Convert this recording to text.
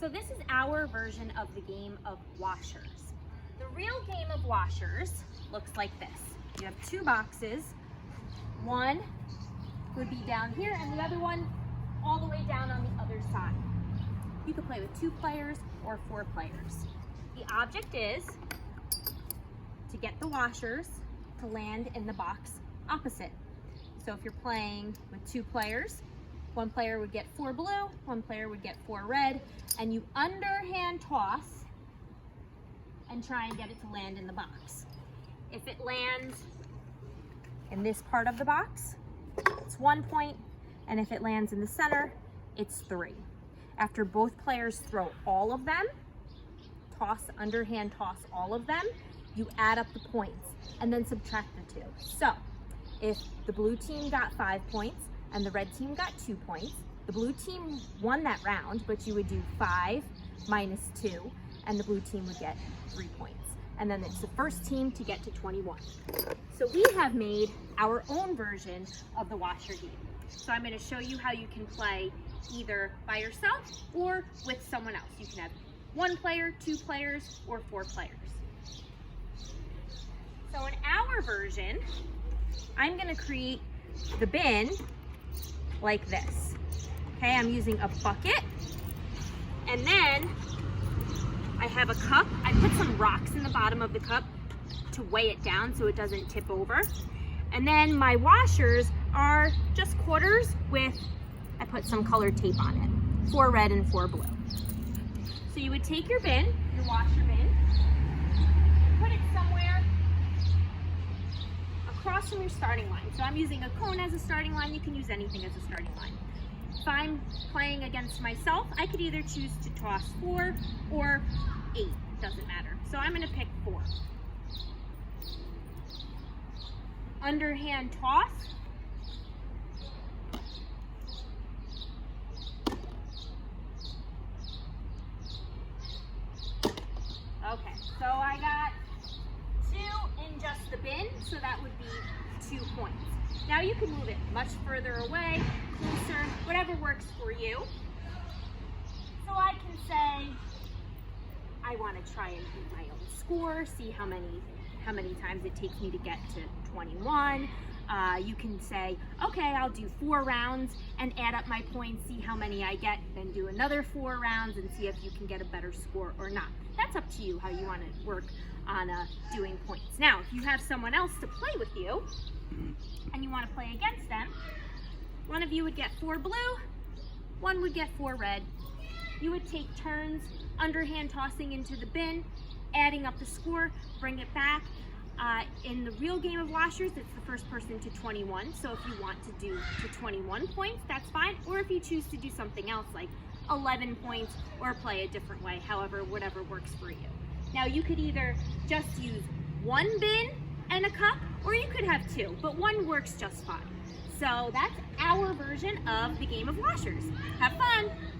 So this is our version of the game of washers. The real game of washers looks like this. You have two boxes. One would be down here and the other one all the way down on the other side. You could play with 2 players or 4 players. The object is to get the washers to land in the box opposite. So if you're playing with 2 players, one player would get 4 blue, one player would get 4 red, and you underhand toss and try and get it to land in the box. If it lands in this part of the box, it's 1 point, and if it lands in the center, it's 3. After both players throw all of them, underhand toss all of them, you add up the points and then subtract the 2. So if the blue team got 5 points and the red team got 2 points, the blue team won that round, but you would do 5 minus 2, and the blue team would get 3 points. And then it's the first team to get to 21. So we have made our own version of the washer game. So I'm going to show you how you can play either by yourself or with someone else. You can have 1 player, 2 players, or 4 players. So in our version, I'm going to create the bin like this. Okay, I'm using a bucket, and then I have a cup. I put some rocks in the bottom of the cup to weigh it down so it doesn't tip over. And then my washers are just quarters with, I put some colored tape on it, 4 red and 4 blue. So you would take your bin, your washer bin, put it somewhere across from your starting line. So I'm using a cone as a starting line. You can use anything as a starting line. If I'm playing against myself, I could either choose to toss 4 or 8, doesn't matter. So I'm gonna pick 4. Underhand toss. Okay, so I got 2 in just the bin, so that would be 2 points. Now you can move it much further away, closer, whatever works for you. So I can say, I want to try and beat my own score, see how many times it takes me to get to 21. You can say, okay, I'll do 4 rounds and add up my points, see how many I get, then do another 4 rounds and see if you can get a better score or not. That's up to you how you want to work on doing points. Now, if you have someone else to play with you and you want to play against them, one of you would get 4 blue, one would get 4 red. You would take turns underhand tossing into the bin, adding up the score, bring it back. In the real game of washers, it's the first person to 21. So if you want to do to 21 points, that's fine. Or if you choose to do something else like 11 points or play a different way, however, whatever works for you. Now you could either just use 1 bin and a cup, or you could have 2, but 1 works just fine. So that's our version of the game of washers. Have fun!